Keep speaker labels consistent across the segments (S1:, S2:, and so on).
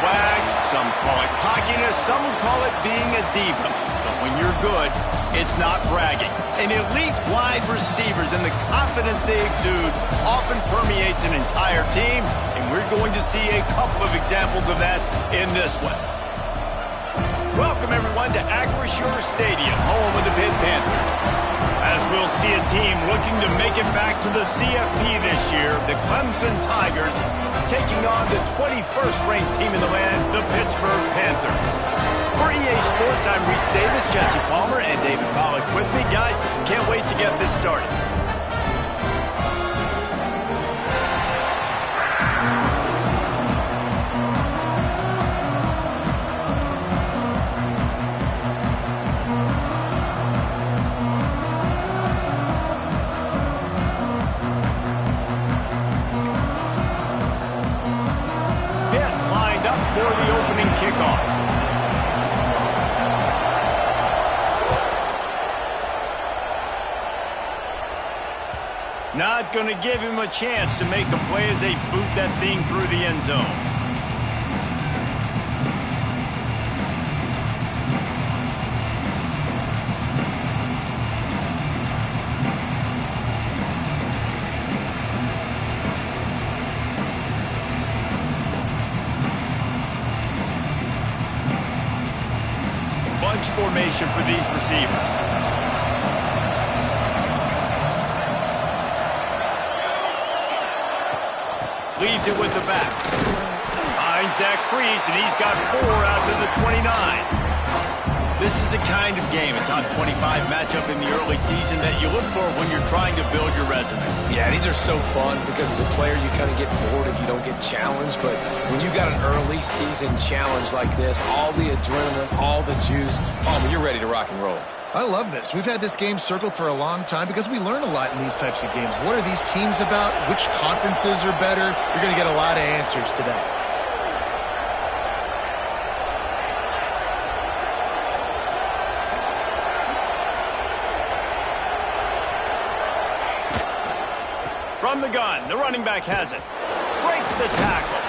S1: swag, some call it cockiness, some call it being a diva. But when you're good, it's not bragging. And elite wide receivers and the confidence they exude often permeates an entire team, and we're going to see a couple of examples of that in this one. Welcome, everyone, to Acrisure Stadium, home of the Pitt Panthers. As we'll see a team looking to make it back to the CFP this year, the Clemson Tigers taking on the 21st-ranked team in the land, the Pittsburgh Panthers. For EA Sports, I'm Reese Davis, Jesse Palmer, and David Pollack with me. Guys, can't wait to get this started. For the opening kickoff. Not going to give him a chance to make a play as they boot that thing through the end zone. Formation for these receivers. Leaves it with the back. Finds that crease, and he's got 4 out to the 29. This is the kind of game, a top 25 matchup in the early season that you look for when you're trying to build your resume.
S2: Yeah, these are so fun because as a player you kind of get bored if you don't get challenged, but when you got an early season challenge like this, all the adrenaline, all the juice, Palmer, you're ready to rock and roll.
S3: I love this. We've had this game circled for a long time because we learn a lot in these types of games. What are these teams about? Which conferences are better? You're going to get a lot of answers today.
S1: From the gun, the running back has it. Breaks the tackle.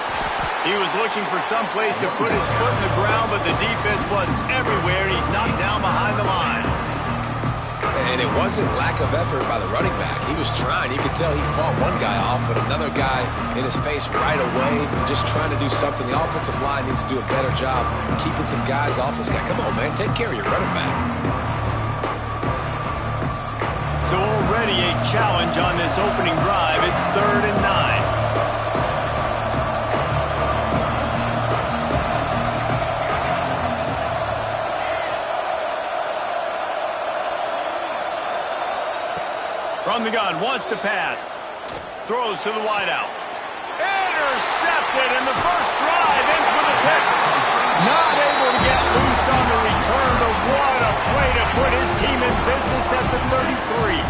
S1: He was looking for some place to put his foot in the ground, but the defense was everywhere, and he's knocked down behind the line.
S2: And it wasn't lack of effort by the running back. He was trying. You could tell he fought one guy off, but another guy in his face right away, just trying to do something. The offensive line needs to do a better job keeping some guys off this guy. Come on, man. Take care of your running back.
S1: So already a challenge on this opening drive. It's 3rd and 9. From the gun, wants to pass. Throws to the wideout. Intercepted, and the first drive ends with a pick. Not able to get loose on the return, but what a play to put his team in business at the 33.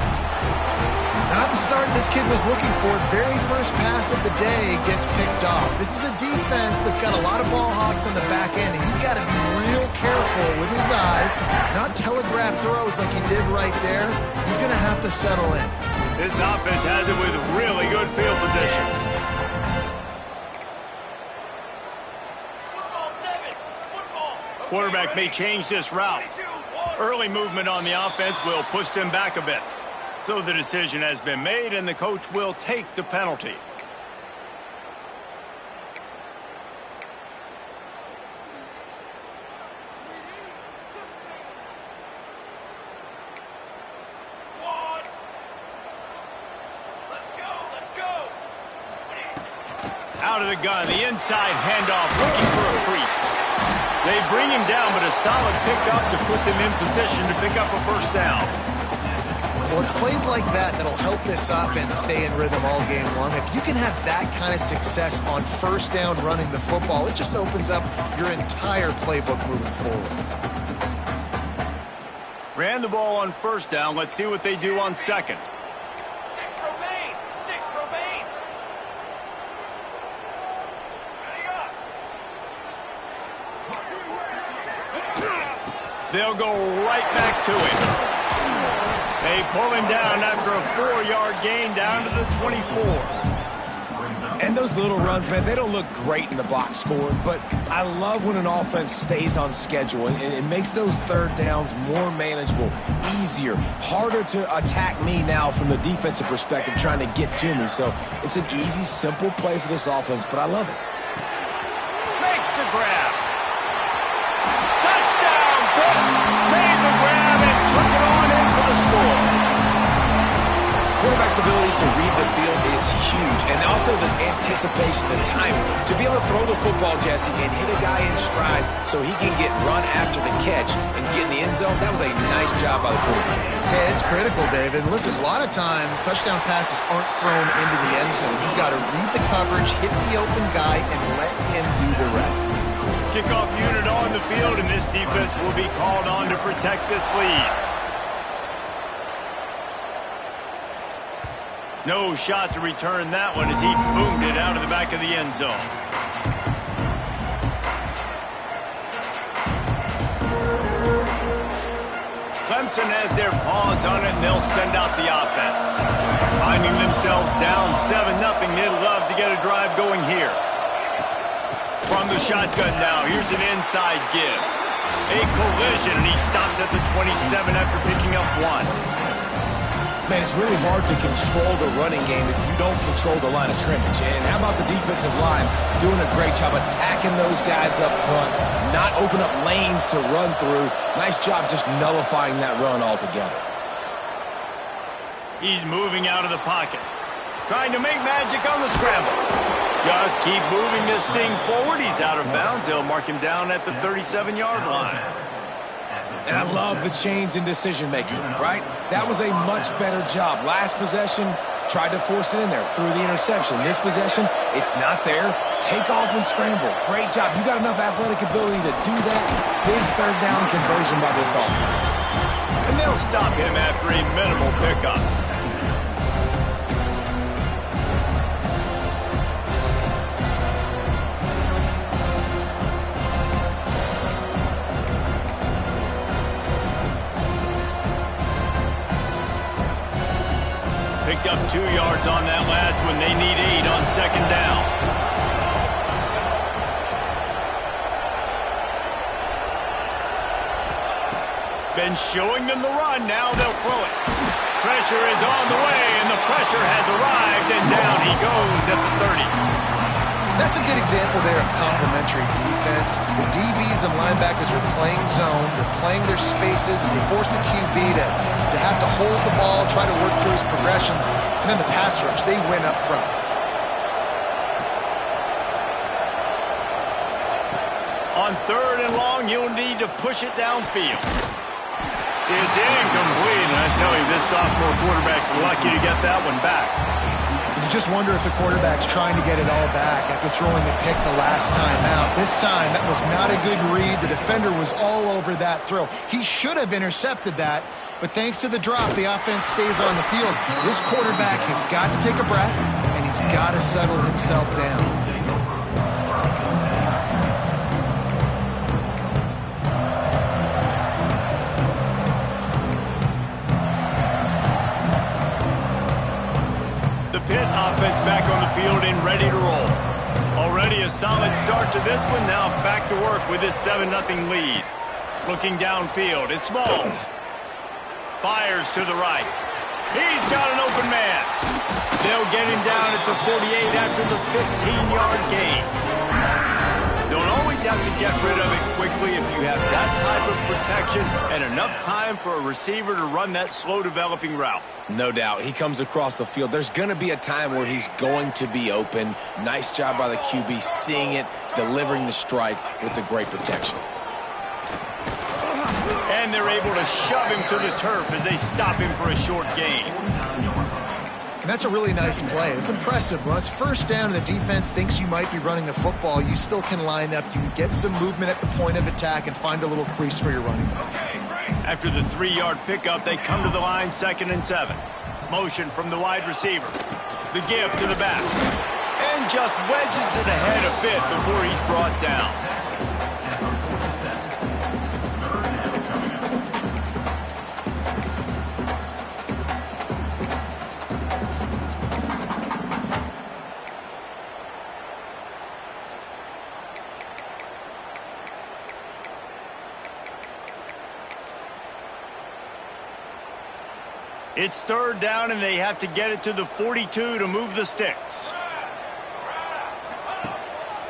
S3: Not the start this kid was looking for. Very first pass of the day gets picked off. This is a defense that's got a lot of ball hawks on the back end, and he's got to be real careful with his eyes, not telegraph throws like he did right there. He's going to have to settle in.
S1: This offense has it with really good field position. Quarterback may change this route. Early movement on the offense will push them back a bit. So the decision has been made, and the coach will take the penalty. Out of the gun, the inside handoff, looking for a crease. They bring him down, but a solid pickup to put them in position to pick up a first down.
S3: Well, it's plays like that that'll help this offense stay in rhythm all game long. If you can have that kind of success on first down running the football, it just opens up your entire playbook moving forward.
S1: Ran the ball on first down. Let's see what they do on second. They'll go right back to him. They pull him down after a 4-yard gain down to the 24.
S2: And those little runs, man, they don't look great in the box score, but I love when an offense stays on schedule and it makes those third downs more manageable, easier, harder to attack me now from the defensive perspective trying to get to me. So it's an easy, simple play for this offense, but I love it.
S1: Makes the grab. Touchdown, Pitt. Made the grab and took it on in for the score.
S2: Quarterback's abilities to read the field is huge, and also the anticipation, the timing. To be able to throw the football, Jesse, and hit a guy in stride so he can get run after the catch and get in the end zone, that was a nice job by the quarterback.
S3: Yeah, it's critical, David. Listen, a lot of times touchdown passes aren't thrown into the end zone. You've got to read the coverage, hit the open guy, and let him do the rest.
S1: Kickoff unit on the field, and this defense will be called on to protect this lead. No shot to return that one as he boomed it out of the back of the end zone. Clemson has their paws on it, and they'll send out the offense. Finding themselves down 7-0, they'd love to get a drive going here. From the shotgun now, here's an inside give. A collision, and he stopped at the 27 after picking up 1.
S2: Man, it's really hard to control the running game if you don't control the line of scrimmage. And how about the defensive line doing a great job attacking those guys up front, not open up lanes to run through. Nice job just nullifying that run altogether.
S1: He's moving out of the pocket, trying to make magic on the scramble. Just keep moving this thing forward. He's out of bounds. They'll mark him down at the 37-yard line.
S2: And I love the change in decision-making, right? That was a much better job. Last possession, tried to force it in there through the interception. This possession, it's not there. Take off and scramble. Great job. You got enough athletic ability to do that. Big third down conversion by this offense.
S1: And they'll stop him after a minimal pickup. Picked up 2 yards on that last one. They need 8 on second down. Been showing them the run. Now they'll throw it. Pressure is on the way, and the pressure has arrived, and down he goes at the 30.
S3: That's a good example there of complementary defense. The DBs and linebackers are playing zone, they're playing their spaces, and they force the QB to have to hold the ball, try to work through his progressions, and then the pass rush, they win up front.
S1: On 3rd and long, you'll need to push it downfield. It's incomplete, and I tell you, this sophomore quarterback's lucky to get that one back.
S3: You just wonder if the quarterback's trying to get it all back after throwing a pick the last time out. This time, that was not a good read. The defender was all over that throw. He should have intercepted that, but thanks to the drop, the offense stays on the field. This quarterback has got to take a breath, and he's got to settle himself down.
S1: Offense back on the field and ready to roll. Already a solid start to this one. Now back to work with this 7-0 lead. Looking downfield, it's Smalls. Fires to the right. He's got an open man. They'll get him down at the 48 after the 15-yard gain. Don't always have to get rid of it quickly if you have that type of protection and enough time for a receiver to run that slow-developing route.
S2: No doubt. He comes across the field. There's going to be a time where he's going to be open. Nice job by the QB seeing it, delivering the strike with the great protection.
S1: And they're able to shove him to the turf as they stop him for a short gain.
S3: And that's a really nice play. It's impressive. When it's first down and the defense thinks you might be running the football, you still can line up. You can get some movement at the point of attack and find a little crease for your running back.
S1: After the 3-yard pickup, they come to the line 2nd and 7. Motion from the wide receiver. The give to the back. And just wedges it ahead a bit before he's brought down. It's third down, and they have to get it to the 42 to move the sticks.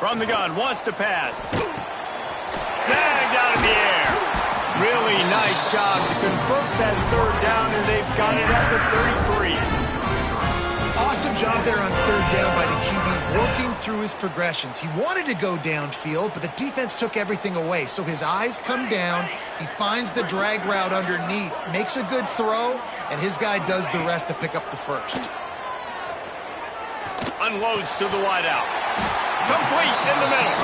S1: From the gun, wants to pass. Snagged out in the air. Really nice job to convert that third down, and they've got it at the 33.
S3: Awesome job there on third down by the QB, working through his progressions. He wanted to go downfield, but the defense took everything away. So his eyes come down, he finds the drag route underneath, makes a good throw, and his guy does the rest to pick up the first.
S1: Unloads to the wideout. Complete in the middle.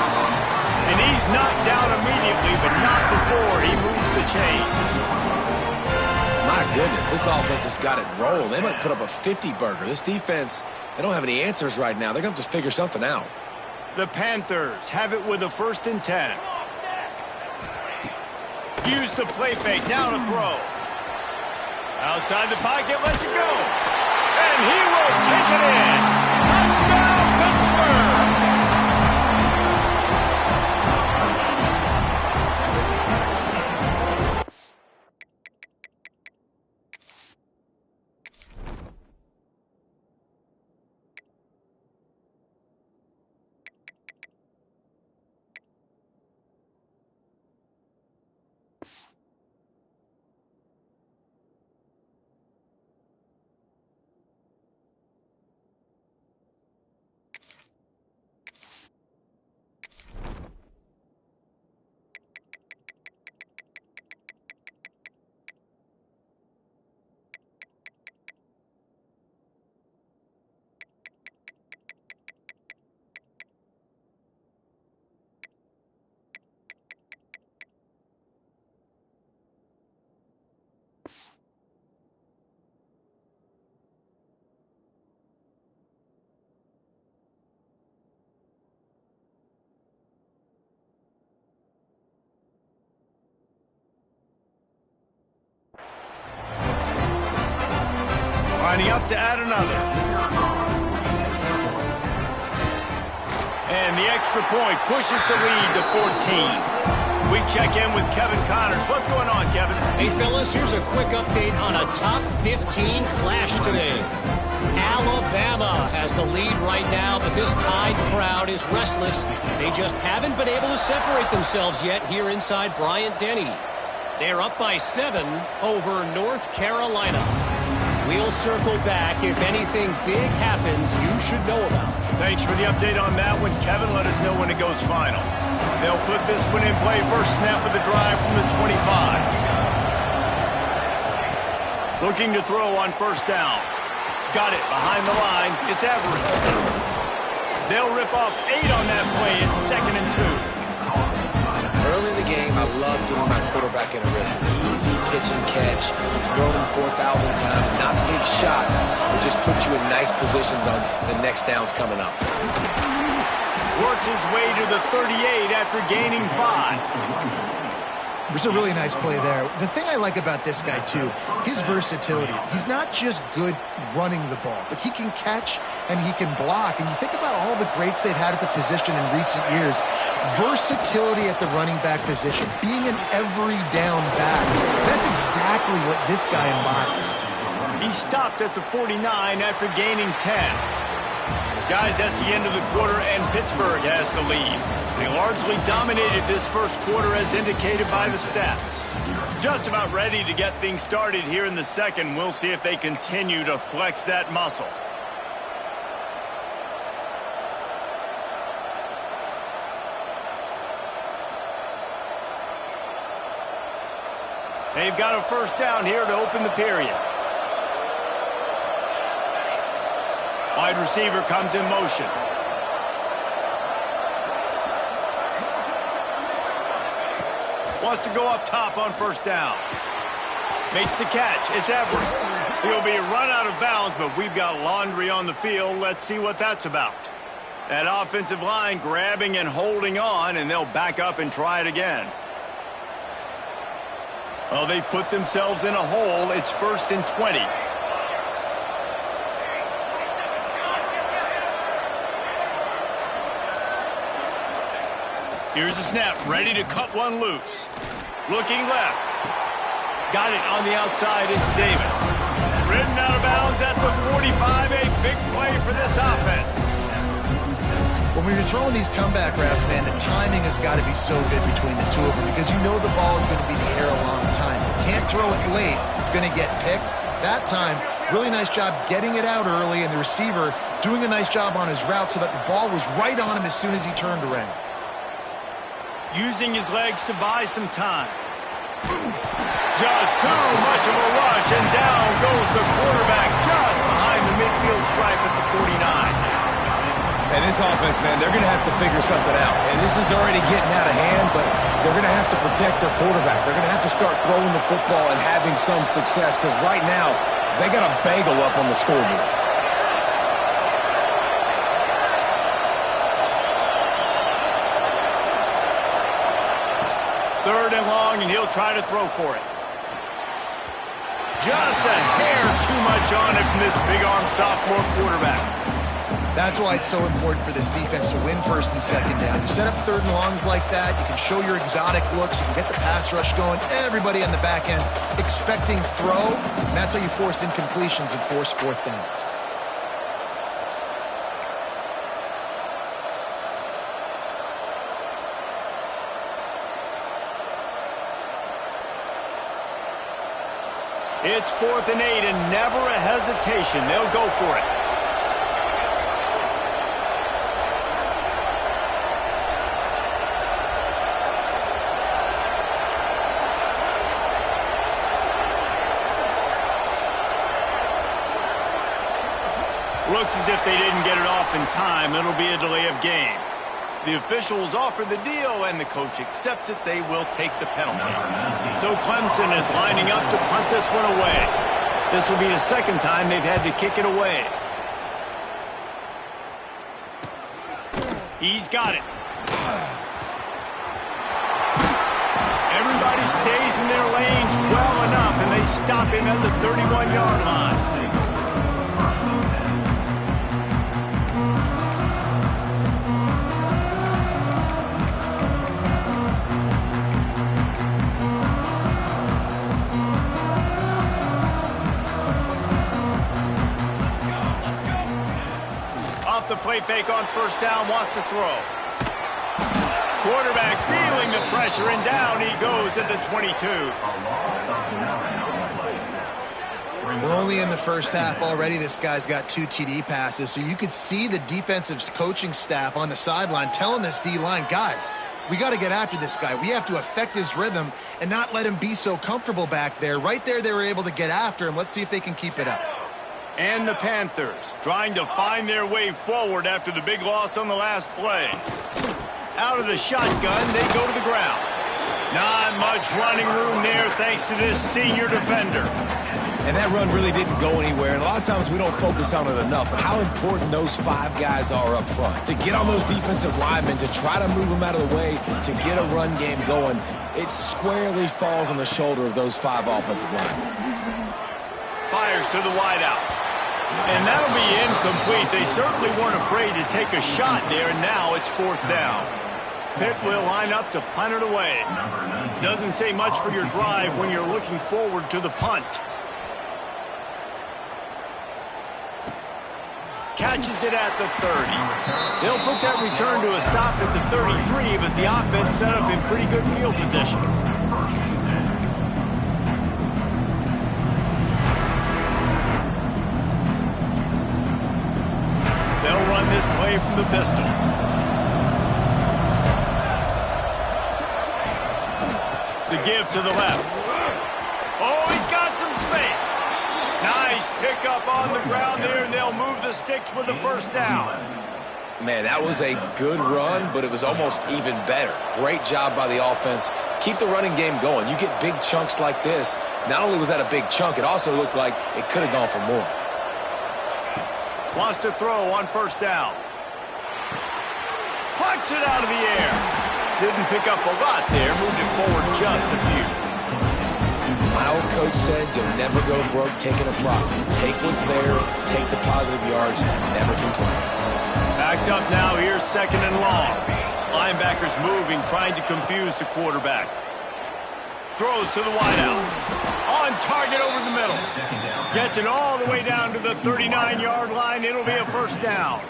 S1: And he's knocked down immediately, but not before he moves the chains.
S2: My goodness, this offense has got it rolling. They might put up a 50-burger. This defense, they don't have any answers right now. They're going to have to figure something out.
S1: The Panthers have it with a 1st and 10. Use the play fake, now to throw. Outside the pocket, lets it go. And he will take it in. Touchdown, Pittsburgh! Lining up to add another. And the extra point pushes the lead to 14. We check in with Kevin Connors. What's going on, Kevin?
S4: Hey, fellas, here's a quick update on a top 15 clash today. Alabama has the lead right now, but this Tide crowd is restless. They just haven't been able to separate themselves yet here inside Bryant-Denny. They're up by 7 over North Carolina. We'll circle back if anything big happens you should know about.
S1: Thanks for the update on that one, Kevin. Let us know when it goes final. They'll put this one in play. First snap of the drive from the 25. Looking to throw on first down. Got it behind the line. It's Everett. They'll rip off 8 on that play. It's 2nd and 2.
S2: Early in the game, I love getting my quarterback in a rhythm. Easy pitch and catch. You've thrown him 4,000 times. Not big shots, but just put you in nice positions on the next downs coming up.
S1: Works his way to the 38 after gaining 5.
S3: It was a really nice play there. The thing I like about this guy, too, his versatility. He's not just good running the ball, but he can catch and he can block. And you think about all the greats they've had at the position in recent years. Versatility at the running back position, being an every down back. That's exactly what this guy embodies.
S1: He stopped at the 49 after gaining 10. Guys, that's the end of the quarter, and Pittsburgh has the lead. They largely dominated this first quarter as indicated by the stats. Just about ready to get things started here in the second. We'll see if they continue to flex that muscle. They've got a first down here to open the period. Wide receiver comes in motion. Wants to go up top on first down. Makes the catch. It's Everett. He'll be run out of bounds, but we've got laundry on the field. Let's see what that's about. That offensive line grabbing and holding on, and they'll back up and try it again. Well, they've put themselves in a hole. It's 1st and 20. Here's the snap, ready to cut one loose. Looking left. Got it on the outside, it's Davis. Ridden out of bounds at the 45, a big play for this offense.
S3: When you're throwing these comeback routes, man, the timing has got to be so good between the two of them because you know the ball is going to be in the air a long time. You can't throw it late. It's going to get picked. That time, really nice job getting it out early, and the receiver doing a nice job on his route so that the ball was right on him as soon as he turned around.
S1: Using his legs to buy some time. Just too much of a rush, and down goes the quarterback just behind the midfield stripe at the 49.
S2: And this offense, man, they're going to have to figure something out. And this is already getting out of hand, but they're going to have to protect their quarterback. They're going to have to start throwing the football and having some success because right now, they got a bagel up on the scoreboard.
S1: Third and long, and he'll try to throw for it. Just a hair too much on it from this big-arm sophomore quarterback.
S3: That's why it's so important for this defense to win first and second down. You set up third and longs like that, you can show your exotic looks, you can get the pass rush going, everybody on the back end expecting throw, and that's how you force incompletions and force fourth downs.
S1: It's 4th and 8, and never a hesitation. They'll go for it. Looks as if they didn't get it off in time. It'll be a delay of game. The officials offer the deal, and the coach accepts it. They will take the penalty. So Clemson is lining up to punt this one away. This will be the second time they've had to kick it away. He's got it. Everybody stays in their lanes well enough, and they stop him at the 31-yard line. The play fake on first down, wants to throw. Quarterback feeling the pressure, and down he goes at the 22.
S3: We're only in the first half already. This guy's got 2 TD passes, so you could see the defensive coaching staff on the sideline telling this D-line, guys, we got to get after this guy. We have to affect his rhythm and not let him be so comfortable back there. Right there, they were able to get after him. Let's see if they can keep it up.
S1: And the Panthers trying to find their way forward after the big loss on the last play. Out of the shotgun, they go to the ground. Not much running room there thanks to this senior defender.
S2: And that run really didn't go anywhere, and a lot of times we don't focus on it enough, but how important those 5 guys are up front. To get on those defensive linemen, to try to move them out of the way, to get a run game going, it squarely falls on the shoulder of those 5 offensive linemen.
S1: Fires to the wideout. And that'll be incomplete. They certainly weren't afraid to take a shot there, and now it's 4th down. Pitt will line up to punt it away. Doesn't say much for your drive when you're looking forward to the punt. Catches it at the 30. They'll put that return to a stop at the 33, but the offense set up in pretty good field position. They'll run this play from the pistol. The give to the left. Oh, he's got some space. Nice pickup on the ground there, and they'll move the sticks with the first down.
S2: Man, that was a good run, but it was almost even better. Great job by the offense. Keep the running game going. You get big chunks like this. Not only was that a big chunk, it also looked like it could have gone for more.
S1: Wants to throw on first down. Plucks it out of the air. Didn't pick up a lot there. Moved it forward just a few.
S2: My old coach said you'll never go broke taking a profit. Take what's there, take the positive yards, and never complain.
S1: Backed up now. Here's 2nd and long. Linebackers moving, trying to confuse the quarterback. Throws to the wideout. On target over the middle. Gets it all the way down to the 39-yard line. It'll be a first down.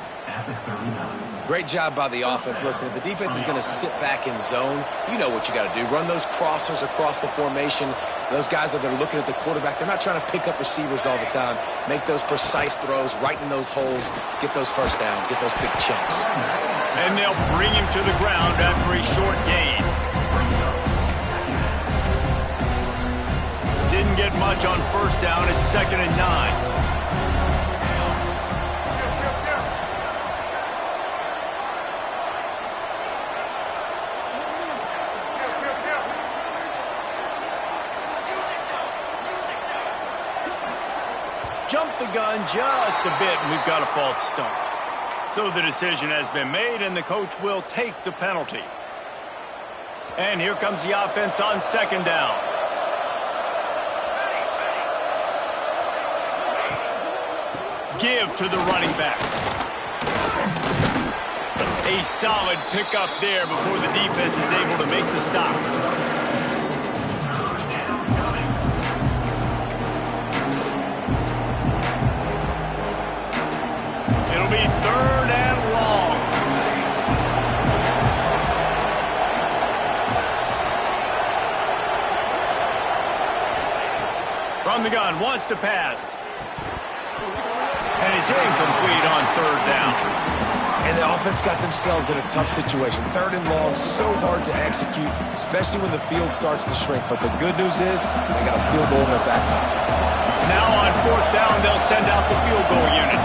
S2: Great job by the offense. Listen, if the defense is going to sit back in zone, you know what you got to do. Run those crossers across the formation. Those guys that are looking at the quarterback, they're not trying to pick up receivers all the time. Make those precise throws, right in those holes, get those first downs, get those big chunks.
S1: And they'll bring him to the ground after a short gain. Didn't get much on first down. It's 2nd and 9. Jumped the gun just a bit, and we've got a false start. So the decision has been made, and the coach will take the penalty. And here comes the offense on 2nd down. Give to the running back. A solid pickup there before the defense is able to make the stop. It'll be 3rd and long. From the gun, wants to pass. And it's incomplete on 3rd down.
S2: And the offense got themselves in a tough situation. 3rd and long, so hard to execute, especially when the field starts to shrink. But the good news is they got a field goal in their back pocket.
S1: Now on 4th down, they'll send out the field goal unit.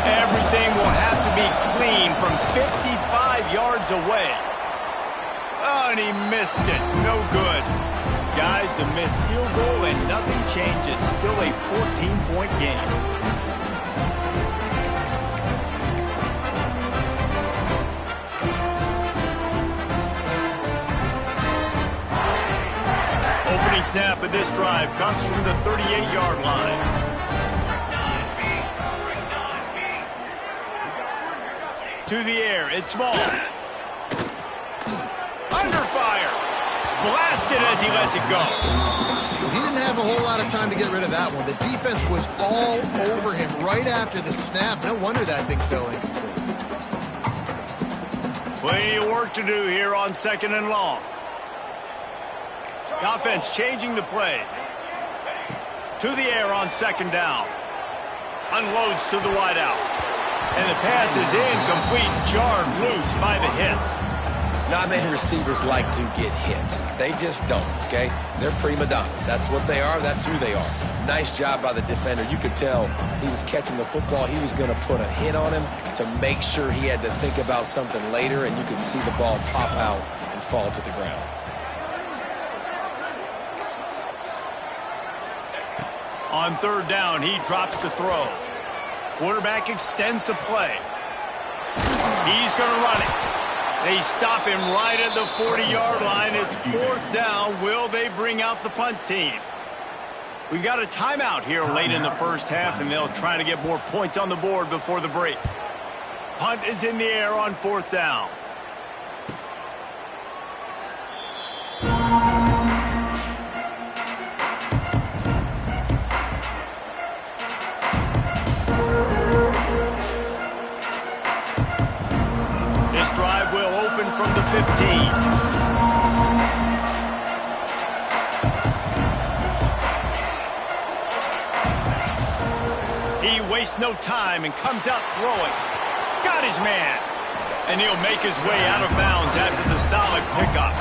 S1: Everything will have to be clean from 55 yards away. Oh, and he missed it. No good. Guys, a missed field goal and nothing changes. Still a 14-point game. Opening snap of this drive comes from the 38-yard line. To the air, it's Smalls. Under fire. Blasted as he lets it go.
S3: He didn't have a whole lot of time to get rid of that one. The defense was all over him right after the snap. No wonder that thing fell incomplete.
S1: Plenty of work to do here on 2nd and long. The offense changing the play. To the air on 2nd down. Unloads to the wideout. And the pass is incomplete, jarred loose by the hit.
S2: Not many receivers like to get hit. They just don't, okay? They're prima donnas. That's what they are. That's who they are. Nice job by the defender. You could tell he was catching the football. He was going to put a hit on him to make sure he had to think about something later, and you could see the ball pop out and fall to the ground.
S1: On 3rd down, he drops to throw. Quarterback extends the play. He's going to run it. They stop him right at the 40-yard line. It's 4th down. Will they bring out the punt team? We got a timeout here late in the first half, and they'll try to get more points on the board before the break. Punt is in the air on 4th down. From the 15. He wastes no time and comes out throwing. Got his man. And he'll make his way out of bounds after the solid pickup.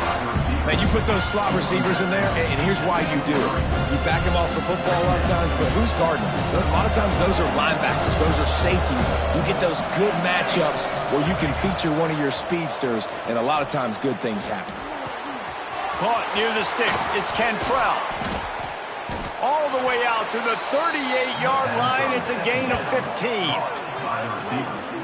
S2: Man, you put those slot receivers in there, and here's why you do it. You back them off the football a lot of times, but who's guarding them? A lot of times those are linebackers. Those are safeties. You get those good matchups where you can feature one of your speedsters, and a lot of times good things happen.
S1: Caught near the sticks. It's Cantrell. All the way out to the 38-yard line. It's a gain of 15.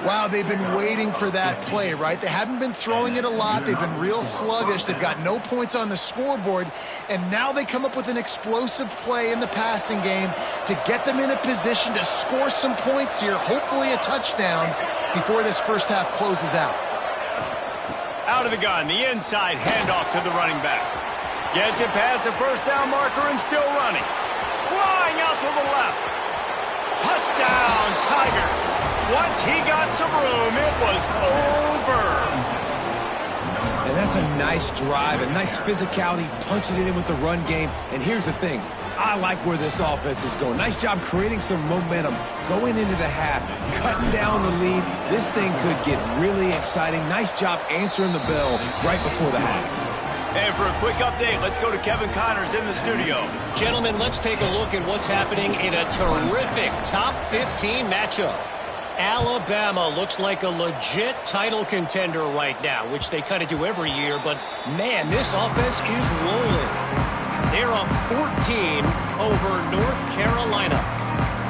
S3: Wow, they've been waiting for that play, right? They haven't been throwing it a lot. They've been real sluggish. They've got no points on the scoreboard. And now they come up with an explosive play in the passing game to get them in a position to score some points here, hopefully a touchdown, before this first half closes out.
S1: Out of the gun, the inside handoff to the running back. Gets it past the first down marker and still running. Flying out to the left. Touchdown, Tigers. Once he got some room, it was over.
S2: And that's a nice drive, a nice physicality, punching it in with the run game. And here's the thing. I like where this offense is going. Nice job creating some momentum, going into the half, cutting down the lead. This thing could get really exciting. Nice job answering the bell right before the half.
S1: And for a quick update, let's go to Kevin Connors in the studio.
S4: Gentlemen, let's take a look at what's happening in a terrific top 15 matchup. Alabama looks like a legit title contender right now, which they kind of do every year, but man, this offense is rolling. They're up 14 over North Carolina.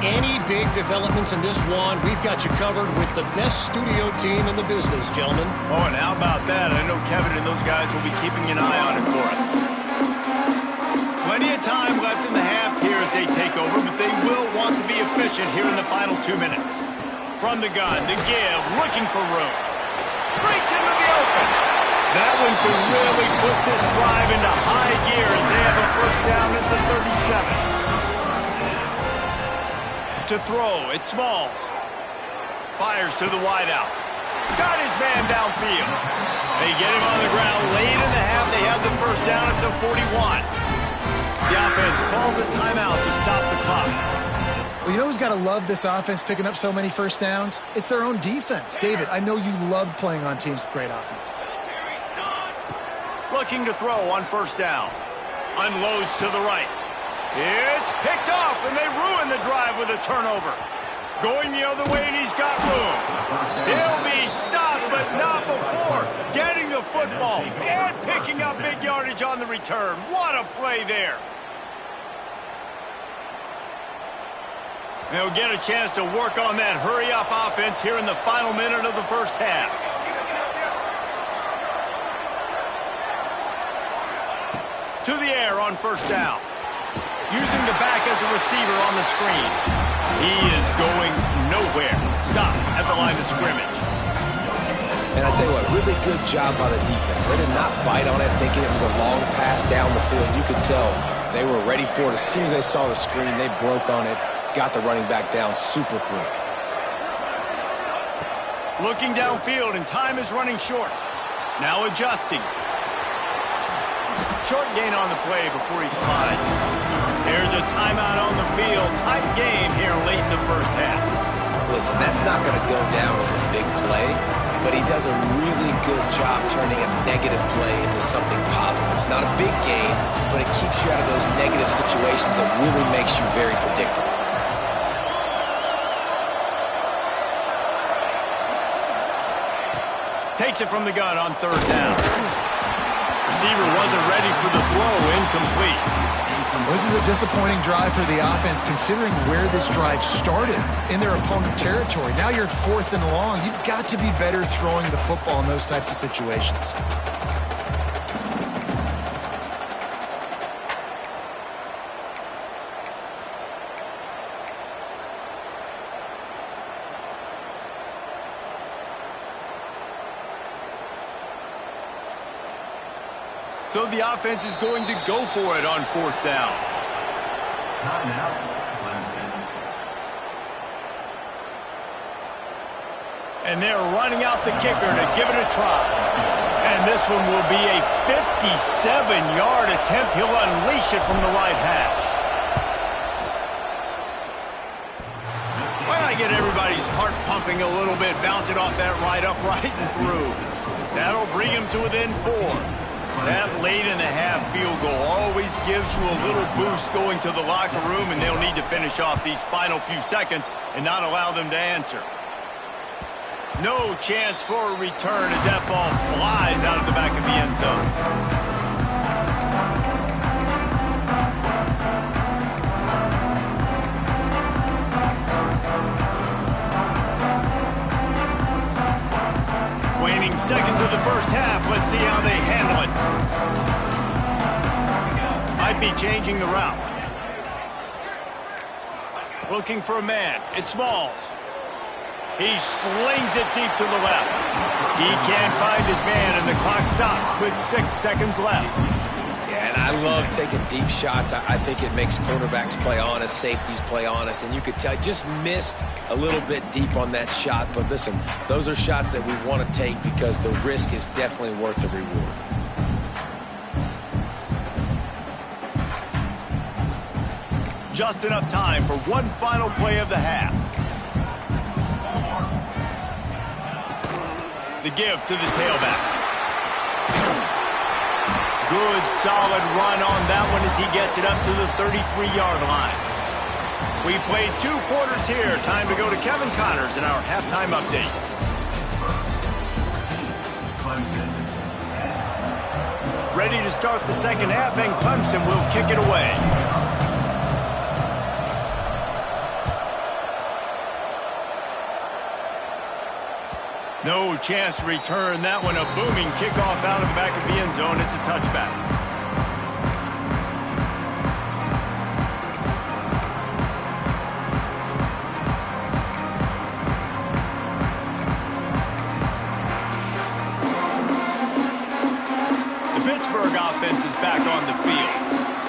S4: Any big developments in this one, we've got you covered with the best studio team in the business, gentlemen.
S1: Oh, and how about that? I know Kevin and those guys will be keeping an eye on it for us. Plenty of time left in the half here as they take over, but they will want to be efficient here in the final 2 minutes. From the gun, the give, looking for room. Breaks into the open. That one could really put this drive into high gear as they have a first down at the 37. To throw, it's Smalls. Fires to the wideout. Got his man downfield. They get him on the ground late in the half. They have the first down at the 41. The offense calls a timeout to stop the clock.
S3: Well, you know who's got to love this offense picking up so many first downs? It's their own defense. David, I know you loved playing on teams with great offenses.
S1: Looking to throw on first down. Unloads to the right. It's picked off, and they ruin the drive with a turnover. Going the other way, and he's got room. He'll be stopped, but not before getting the football and picking up big yardage on the return. What a play there. They'll get a chance to work on that hurry-up offense here in the final minute of the first half. To the air on first down. Using the back as a receiver on the screen. He is going nowhere. Stop at the line of scrimmage.
S2: And I tell you what, really good job by the defense. They did not bite on it thinking it was a long pass down the field. You could tell they were ready for it. As soon as they saw the screen, they broke on it, got the running back down super quick.
S1: Looking downfield, and time is running short. Now adjusting. Short gain on the play before he slides. There's a timeout on the field. Tight game here late in the first half.
S2: Listen, that's not going to go down as a big play, but he does a really good job turning a negative play into something positive. It's not a big gain, but it keeps you out of those negative situations that really makes you very predictable.
S1: Takes it from the gun on third down. Receiver wasn't ready for the throw, incomplete.
S3: This is a disappointing drive for the offense considering where this drive started in their opponent territory. Now you're 4th and long. You've got to be better throwing the football in those types of situations.
S1: So the offense is going to go for it on fourth down. And they're running out the kicker to give it a try. And this one will be a 57-yard attempt. He'll unleash it from the right hash. Why not get everybody's heart pumping a little bit, bounce it off that right upright and through. That'll bring him to within 4. That late in the half field goal always gives you a little boost going to the locker room, and they'll need to finish off these final few seconds and not allow them to answer. No chance for a return as that ball flies out of the back of the end zone. Waning seconds of the first half. Let's see how they handle it. Might be changing the route. Looking for a man. It's Smalls. He slings it deep to the left. He can't find his man, and the clock stops with 6 seconds left.
S2: Yeah, and I love taking deep shots. I think it makes quarterbacks play honest, safeties play honest, and you could tell just missed a little bit deep on that shot. But listen, those are shots that we want to take because the risk is definitely worth the reward.
S1: Just enough time for one final play of the half. The give to the tailback. Good, solid run on that one as he gets it up to the 33-yard line. We played 2 quarters here. Time to go to Kevin Connors in our halftime update. Ready to start the second half, and Clemson will kick it away. No chance to return that one. A booming kickoff out of the back of the end zone. It's a touchback. The Pittsburgh offense is back on the field.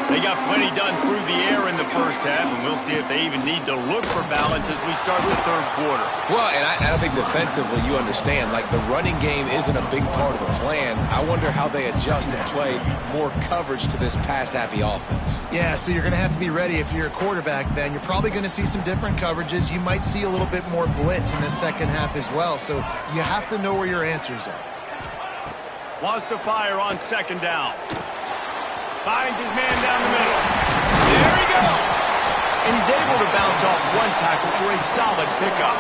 S1: They got plenty done through the air in the first half, and we'll see if they even need to look for balance as we start the third quarter.
S2: Well, and I think defensively, you understand, like the running game isn't a big part of the plan. I wonder how they adjust and play more coverage to this pass-happy offense.
S3: Yeah, so you're going to have to be ready if you're a quarterback then. You're probably going to see some different coverages. You might see a little bit more blitz in the second half as well, so you have to know where your answers are.
S1: Wants to fire on second down. Finds his man down the middle. There he goes. And he's able to bounce off one tackle for a solid pickup.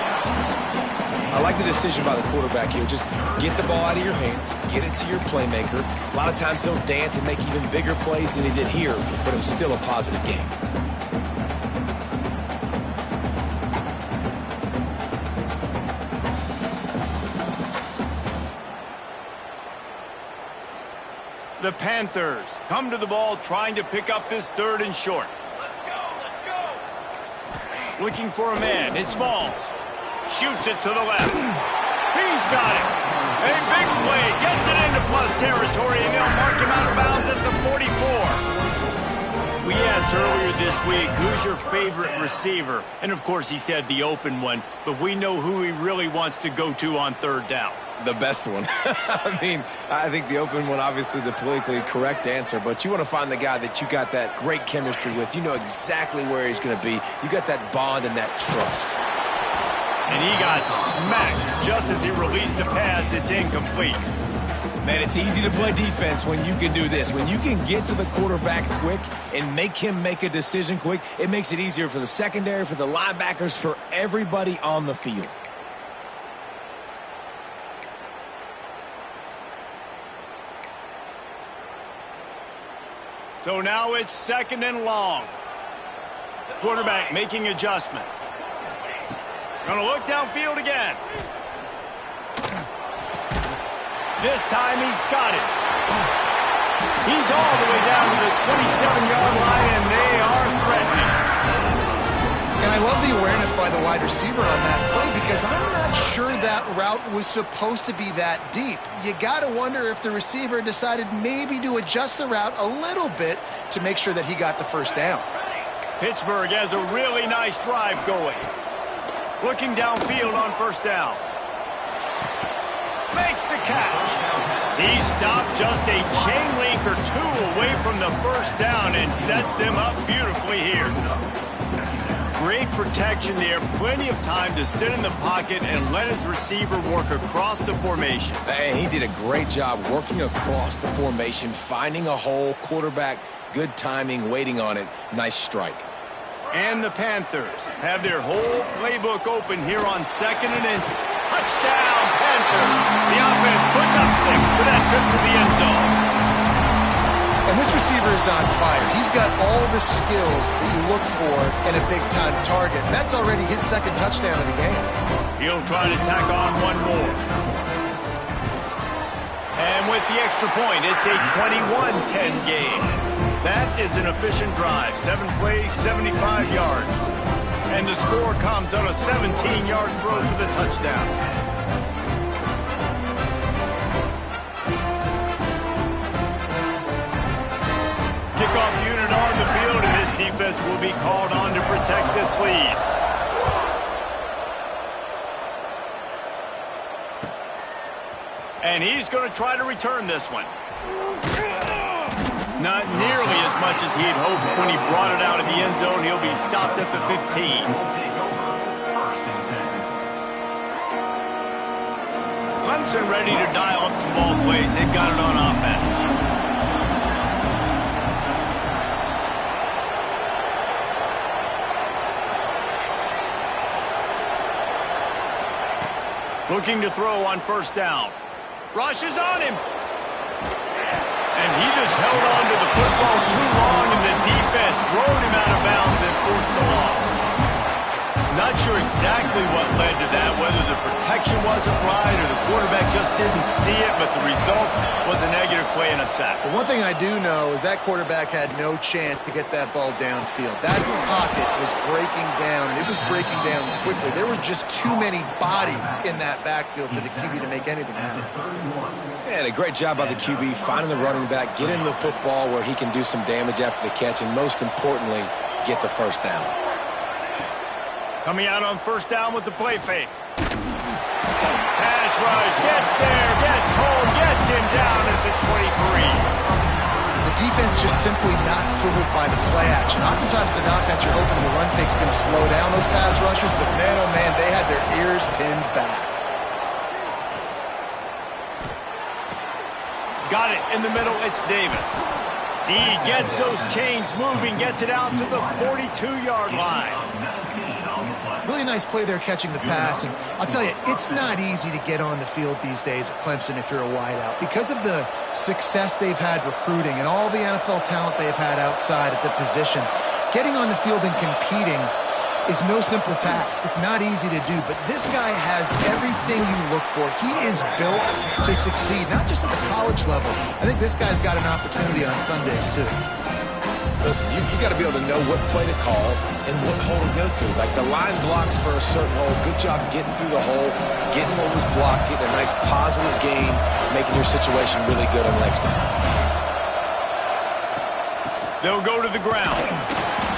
S2: I like the decision by the quarterback here. Just get the ball out of your hands, get it to your playmaker. A lot of times he'll dance and make even bigger plays than he did here, but it was still a positive game.
S1: The Panthers come to the ball trying to pick up this third and short. Let's go. Looking for a man. It's Smalls. Shoots it to the left. He's got it. A big play. Gets it into plus territory, and they'll mark him out of bounds at the 44. We asked earlier this week, who's your favorite receiver? And, of course, he said the open one, but we know who he really wants to go to on third down.
S2: The best one. I mean, I think the open one, obviously the politically correct answer, but you want to find the guy that you got that great chemistry with. You know exactly where he's going to be. You got that bond and that trust.
S1: And he got smacked just as he released the pass. It's incomplete.
S2: Man, it's easy to play defense when you can do this. When you can get to the quarterback quick and make him make a decision quick, it makes it easier for the secondary, for the linebackers, for everybody on the field.
S1: So now it's second and long. Quarterback making adjustments. Gonna look downfield again. This time he's got it. He's all the way down to the 27-yard line, and they are threatening.
S3: And I love the awareness by the wide receiver on that play because I'm not sure that route was supposed to be that deep. You got to wonder if the receiver decided maybe to adjust the route a little bit to make sure that he got the first down.
S1: Pittsburgh has a really nice drive going. Looking downfield on first down. Makes the catch. He stopped just a chain link or two away from the first down and sets them up beautifully here. Great protection there. Plenty of time to sit in the pocket and let his receiver work across the formation.
S2: And he did a great job working across the formation, finding a hole, quarterback, good timing, waiting on it. Nice strike.
S1: And the Panthers have their whole playbook open here on second and in. Touchdown, Panthers. The offense puts up 6 for that trip to the end zone.
S3: And this receiver is on fire. He's got all the skills that you look for in a big-time target. That's already his second touchdown of the game.
S1: He'll try to tack on one more. And with the extra point, it's a 21-10 game. That is an efficient drive. 7 plays, 75 yards. And the score comes on a 17-yard throw for the touchdown. defense will be called on to protect this lead. And he's going to try to return this one. Not nearly as much as he had hoped when he brought it out of the end zone. He'll be stopped at the 15. Clemson ready to dial up some ball plays. They've got it on offense. Looking to throw on first down. Rushes on him. And he just held on to the football too long, and the defense rode him out of bounds and forced the loss. Not sure exactly what led to that, whether the protection wasn't right or the quarterback just didn't see it, but the result was a negative play and a sack.
S3: But one thing I do know is that quarterback had no chance to get that ball downfield. That pocket was breaking down, and it was breaking down quickly. There were just too many bodies in that backfield for the QB to make anything happen.
S2: And a great job by the QB finding the running back, getting the football where he can do some damage after the catch, and most importantly, get the first down.
S1: Coming out on first down with the play fake. Pass rush, gets there, gets home, gets him down at the 23.
S3: The defense just simply not fooled by the play action. Oftentimes as an offense, you're hoping the run fake's going to slow down those pass rushers, but man, oh man, they had their ears pinned back.
S1: Got it in the middle, it's Davis. He gets those chains moving, gets it out to the 42-yard line.
S3: Really nice play there catching the pass, and I'll tell you, it's not easy to get on the field these days at Clemson if you're a wideout. Because of the success they've had recruiting and all the NFL talent they've had outside at the position, getting on the field and competing is no simple task. It's not easy to do, but this guy has everything you look for. He is built to succeed, not just at the college level. I think this guy's got an opportunity on Sundays, too.
S2: Listen, you got to be able to know what play to call and what hole to go through. Like the line blocks for a certain hole. Good job getting through the hole, getting what was blocked, getting a nice positive gain, making your situation really good on the next time.
S1: They'll go to the ground.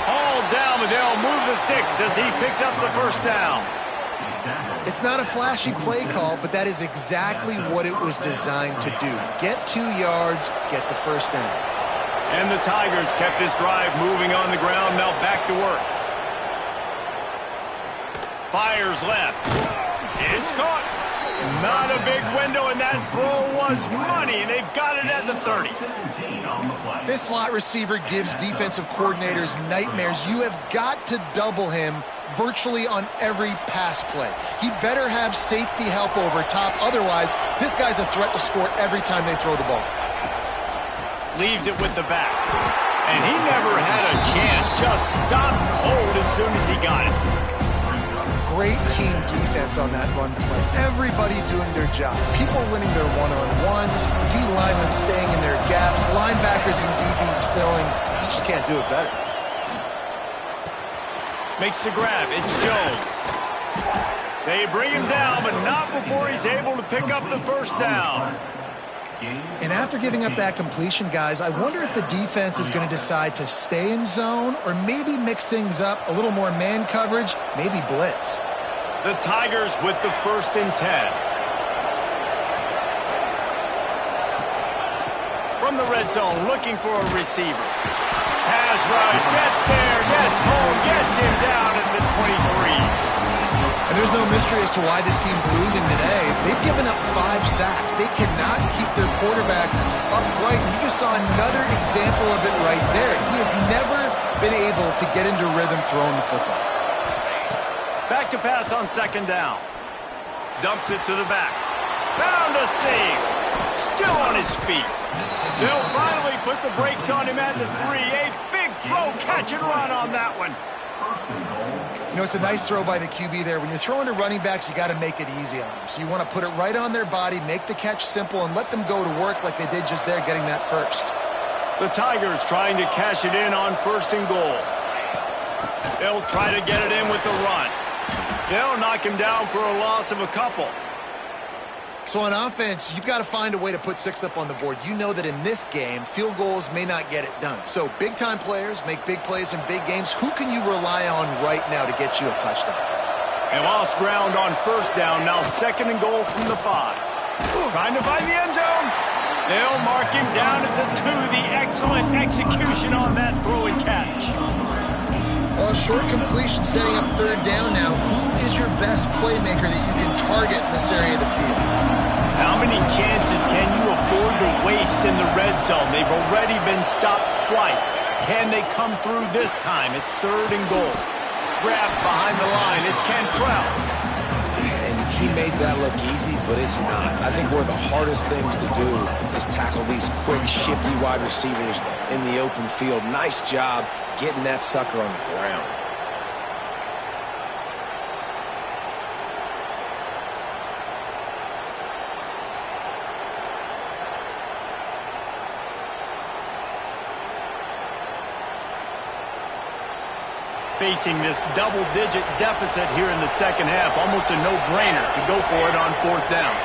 S1: All down, but they'll move the sticks as he picks up the first down.
S3: It's not a flashy play call, but that is exactly what it was designed to do. Get 2 yards, get the first down.
S1: And the Tigers kept this drive moving on the ground. Now back to work. Fires left. It's caught. Not a big window, and that throw was money, and they've got it at the 30.
S3: This slot receiver gives defensive coordinators nightmares. You have got to double him virtually on every pass play. He better have safety help over top. Otherwise, this guy's a threat to score every time they throw the ball.
S1: Leaves it with the back. And he never had a chance. Just stopped cold as soon as he got it.
S3: Great team defense on that run play. Everybody doing their job. People winning their one-on-ones. D-linemen staying in their gaps. Linebackers and DBs filling. You just can't do it better.
S1: Makes the grab. It's Jones. They bring him down, but not before he's able to pick up the first down.
S3: And after giving up that completion, guys, I wonder if the defense is going to decide to stay in zone or maybe mix things up, a little more man coverage, maybe blitz.
S1: The Tigers with the 1st and 10. From the red zone, looking for a receiver. Pass rush, gets there, gets home, gets him down at the 23.
S3: And there's no mystery as to why this team's losing today. They've given up 5 sacks. They cannot keep their quarterback upright. And you just saw another example of it right there. He has never been able to get into rhythm throwing the football.
S1: Back to pass on 2nd down. Dumps it to the back. Bound to save. Still on his feet. They'll finally put the brakes on him at the 3. A big throw, catch and run on that one.
S3: You know, it's a nice throw by the QB there. When you're throwing to running backs, you got to make it easy on them. So you want to put it right on their body, make the catch simple, and let them go to work like they did just there, getting that first.
S1: The Tigers trying to cash it in on 1st and goal. They'll try to get it in with the run. They'll knock him down for a loss of a couple.
S3: So on offense, you've got to find a way to put 6 up on the board. You know that in this game, field goals may not get it done. So big-time players make big plays in big games. Who can you rely on right now to get you a touchdown?
S1: They lost ground on first down. Now 2nd and goal from the 5. Trying to find the end zone. They'll mark him down at the 2. The excellent execution on that throw and catch.
S3: Well, short completion setting up 3rd down now. Who is your best playmaker that you can target in this area of the field?
S1: How many chances can you afford to waste in the red zone? They've already been stopped twice. Can they come through this time? It's 3rd and goal. Grab behind the line. It's Cantrell.
S2: And he made that look easy, but it's not. I think one of the hardest things to do is tackle these quick, shifty wide receivers in the open field. Nice job getting that sucker on the ground.
S1: Facing this double-digit deficit here in the second half. Almost a no-brainer to go for it on 4th down.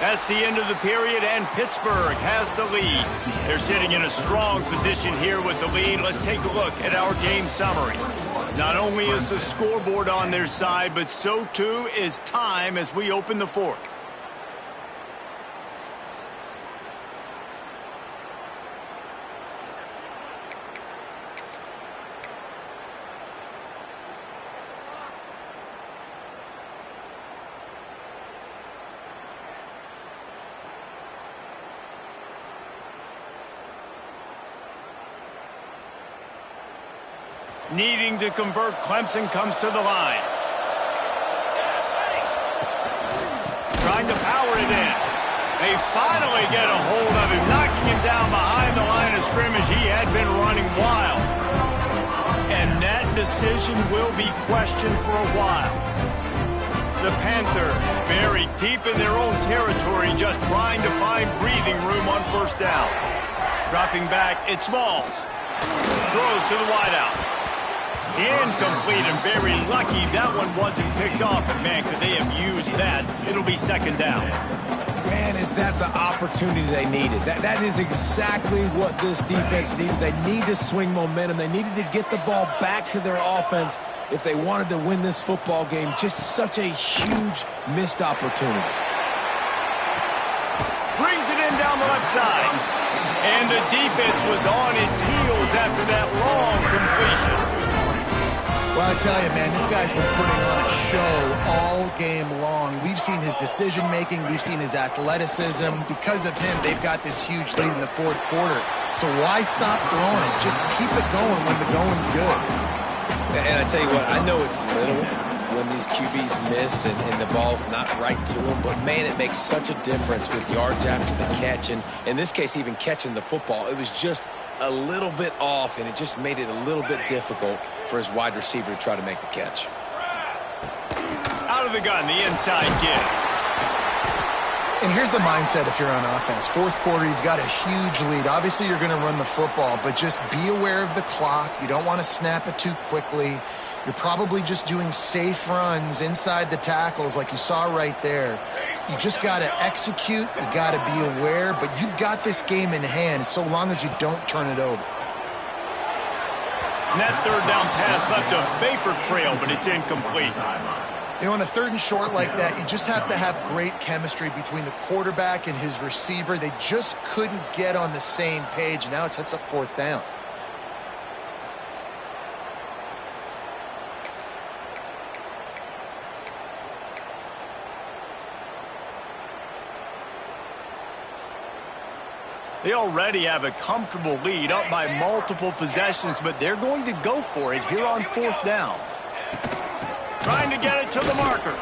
S1: That's the end of the period, and Pittsburgh has the lead. They're sitting in a strong position here with the lead. Let's take a look at our game summary. Not only is the scoreboard on their side, but so too is time as we open the 4th. Needing to convert, Clemson comes to the line. Trying to power it in. They finally get a hold of him, knocking him down behind the line of scrimmage. He had been running wild. And that decision will be questioned for a while. The Panthers buried deep in their own territory, just trying to find breathing room on 1st down. Dropping back, it's Smalls. Throws to the wideout. Incomplete, and very lucky that one wasn't picked off. And man, could they have used that? It'll be 2nd down.
S2: Man, is that the opportunity they needed? That is exactly what this defense needed. They need to swing momentum. They needed to get the ball back to their offense if they wanted to win this football game. Just such a huge missed opportunity.
S1: Brings it in down the left side. And the defense was on its heels after that long completion.
S3: Well, I tell you, man, this guy's been putting on a show all game long. We've seen his decision-making. We've seen his athleticism. Because of him, they've got this huge lead in the 4th quarter. So why stop throwing? Just keep it going when the going's good.
S2: And I tell you what, I know it's little when these QBs miss and the ball's not right to them, but man, it makes such a difference with yards after the catch, and in this case, even catching the football. It was just a little bit off, and it just made it a little bit difficult for his wide receiver to try to make the catch.
S1: Out of the gun, the inside give.
S3: And here's the mindset if you're on offense. 4th quarter, you've got a huge lead. Obviously, you're going to run the football, but just be aware of the clock. You don't want to snap it too quickly. You're probably just doing safe runs inside the tackles like you saw right there. You just got to execute. You got to be aware, but you've got this game in hand so long as you don't turn it over.
S1: And that 3rd down pass left a vapor trail, but it's incomplete.
S3: You know, on a 3rd and short like that, you just have to have great chemistry between the quarterback and his receiver. They just couldn't get on the same page, and now it sets up 4th down.
S1: They already have a comfortable lead, up by multiple possessions, but they're going to go for it here on 4th down. Trying to get it to the marker.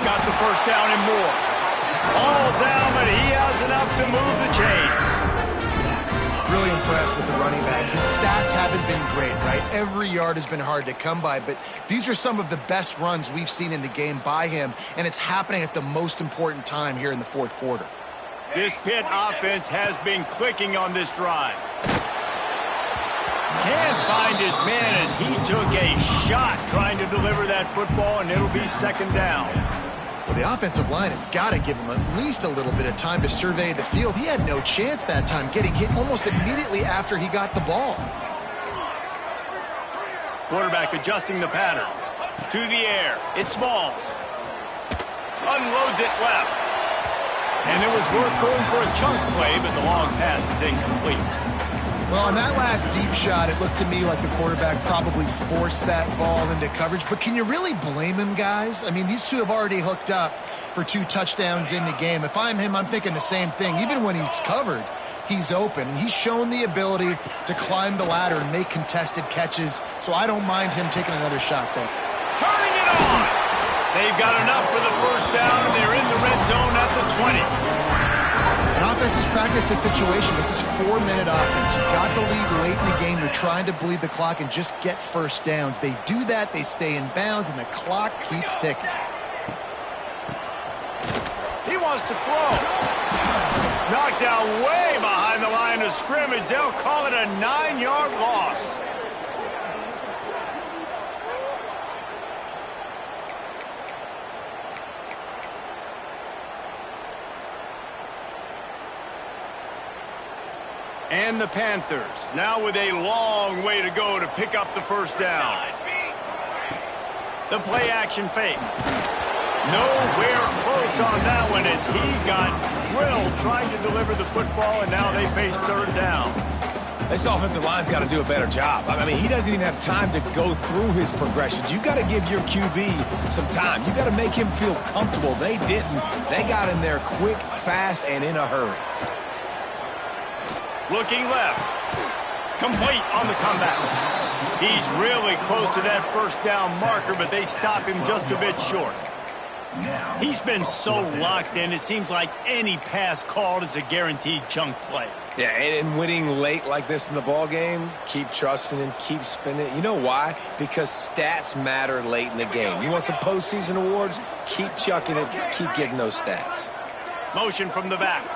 S1: Got the 1st down and more. All down, but he has enough to move the chains.
S3: Really impressed with the running back. His stats haven't been great, right? Every yard has been hard to come by, but these are some of the best runs we've seen in the game by him, and it's happening at the most important time here in the 4th quarter.
S1: This Pitt offense has been clicking on this drive. Can't find his man as he took a shot trying to deliver that football, and it'll be 2nd down.
S3: Well, the offensive line has got to give him at least a little bit of time to survey the field. He had no chance that time, getting hit almost immediately after he got the ball.
S1: Quarterback adjusting the pattern. To the air. It's Smalls. Unloads it left. And it was worth going for a chunk play, but the long pass is incomplete.
S3: Well, on that last deep shot, it looked to me like the quarterback probably forced that ball into coverage. But can you really blame him, guys? I mean, these two have already hooked up for 2 touchdowns in the game. If I'm him, I'm thinking the same thing. Even when he's covered, he's open. And he's shown the ability to climb the ladder and make contested catches. So I don't mind him taking another shot there.
S1: Turning it on. They've got enough for the first down, and they're in the red zone at the 20.
S3: And offense has practiced the situation. This is 4-minute offense. You've got the lead late in the game. You're trying to bleed the clock and just get first downs. They do that. They stay in bounds, and the clock keeps ticking.
S1: He wants to throw. Knocked down way behind the line of scrimmage. They'll call it a 9-yard loss. And the Panthers now with a long way to go to pick up the first down. The play action fake. Nowhere close on that one as he got drilled trying to deliver the football, and now they face third down.
S2: This offensive line's got to do a better job. I mean, he doesn't even have time to go through his progressions. You got to give your QB some time. You got to make him feel comfortable. They didn't. They got in there quick, fast, and in a hurry.
S1: Looking left. Complete on the comeback. He's really close to that first down marker, but they stop him just a bit short. He's been so locked in, it seems like any pass called is a guaranteed chunk play.
S2: Yeah, and winning late like this in the ball game, keep trusting him, keep spinning. You know why? Because stats matter late in the game. You want some postseason awards? Keep chucking it, keep getting those stats.
S1: Motion from the back.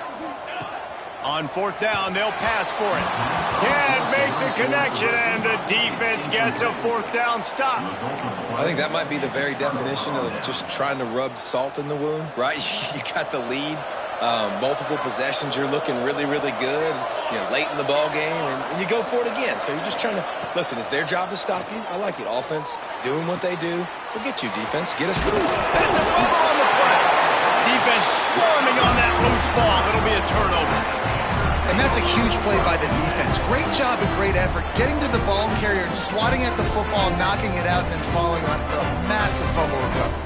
S1: On fourth down, they'll pass for it. Can't make the connection, and the defense gets a fourth down stop.
S2: I think that might be the very definition of just trying to rub salt in the wound, right? You got the lead, multiple possessions, you're looking really, really good, you know, late in the ball game, and you go for it again. So you're just trying to, listen, it's their job to stop you. I like it. Offense, doing what they do. Forget you, defense. Get us through.
S1: That's a fumble on the play. Defense swarming on that loose ball. It'll be a turnover.
S3: And that's a huge play by the defense. Great job and great effort getting to the ball carrier and swatting at the football, knocking it out, and then falling on it for a massive fumble recovery.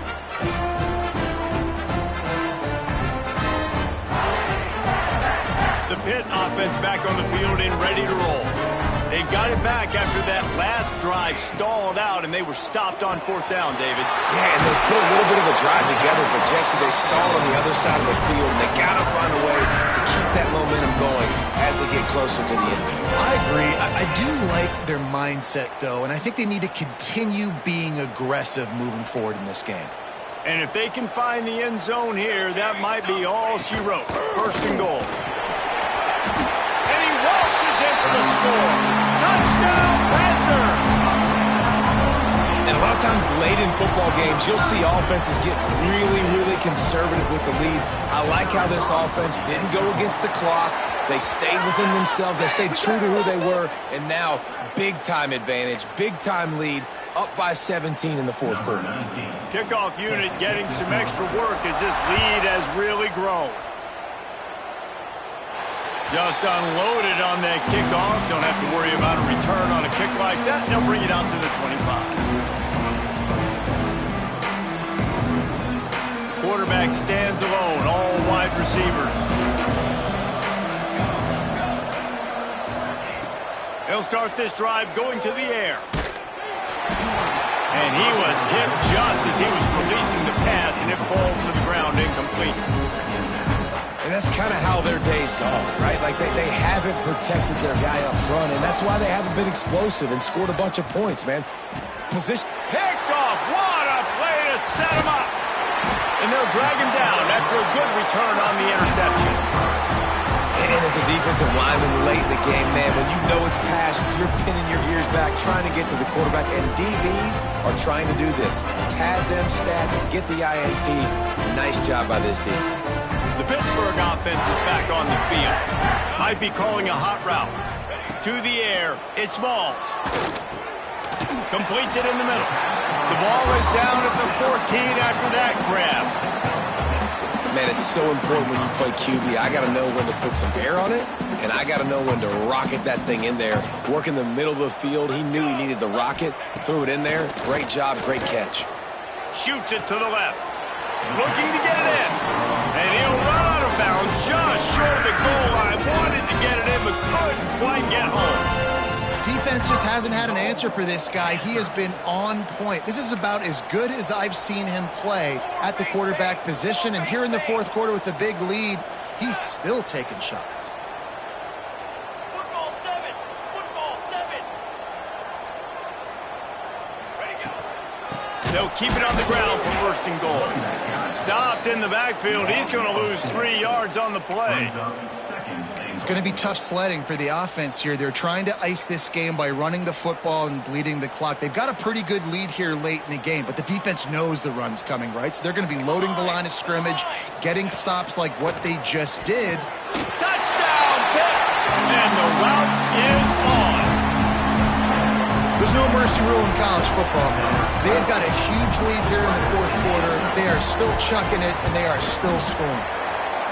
S1: The Pitt offense back on the field and ready to roll. They've got it back after that last drive stalled out, and they were stopped on fourth down, David.
S2: Yeah, and they put a little bit of a drive together, but, Jesse, they stalled on the other side of the field, and they got to find a way to keep that momentum going as they get closer to the end zone.
S3: I agree. I do like their mindset, though, and I think they need to continue being aggressive moving forward in this game.
S1: And if they can find the end zone here, that might be all she wrote. First and goal. And he waltzes in for the score. Touchdown, Panther!
S2: And a lot of times late in football games, you'll see offenses get really, really conservative with the lead. I like how this offense didn't go against the clock. They stayed within themselves. They stayed true to who they were. And now, big-time advantage, big-time lead, up by 17 in the fourth quarter.
S1: Kickoff unit getting some extra work as this lead has really grown. Just unloaded on that kickoff. Don't have to worry about a return on a kick like that. They'll bring it out to the 25. Quarterback stands alone, all wide receivers. He'll start this drive going to the air. And he was hit just as he was releasing the pass, and it falls to the ground incomplete.
S2: And that's kind of how their day's gone, right? Like they haven't protected their guy up front, and that's why they haven't been explosive and scored a bunch of points, man. Position.
S1: Picked off. What a play to set him up. And they'll drag him down after a good return on the interception.
S2: And as a defensive lineman late in the game, man, when you know it's passed, you're pinning your ears back, trying to get to the quarterback, and DBs are trying to do this. Pad them stats, get the INT. Nice job by this D.
S1: The Pittsburgh offense is back on the field. Might be calling a hot route. To the air, it's Smalls. Completes it in the middle. The ball is down at the 14 after that grab.
S2: Man, it's so important when you play QB. I got to know when to put some air on it, and I got to know when to rocket that thing in there. Work in the middle of the field. He knew he needed the rocket. Threw it in there. Great job, great catch.
S1: Shoots it to the left. Looking to get it in. And he'll run out of bounds just short of the goal line. Wanted to get it in, but couldn't quite get home.
S3: Defense just hasn't had an answer for this guy. He has been on point. This is about as good as I've seen him play at the quarterback position. And here in the fourth quarter with a big lead, he's still taking shots.
S1: Football 7. Football 7. Ready to go. They'll keep it on the ground for first and goal. Stopped in the backfield. He's going to lose 3 yards on the play.
S3: It's going to be tough sledding for the offense here. They're trying to ice this game by running the football and bleeding the clock. They've got a pretty good lead here late in the game, but the defense knows the run's coming, right? So they're going to be loading the line of scrimmage, getting stops like what they just did.
S1: Touchdown, Pitt! And the route is on.
S3: There's no mercy rule in college football, man. They've got a huge lead here in the fourth quarter. They are still chucking it, and they are still scoring.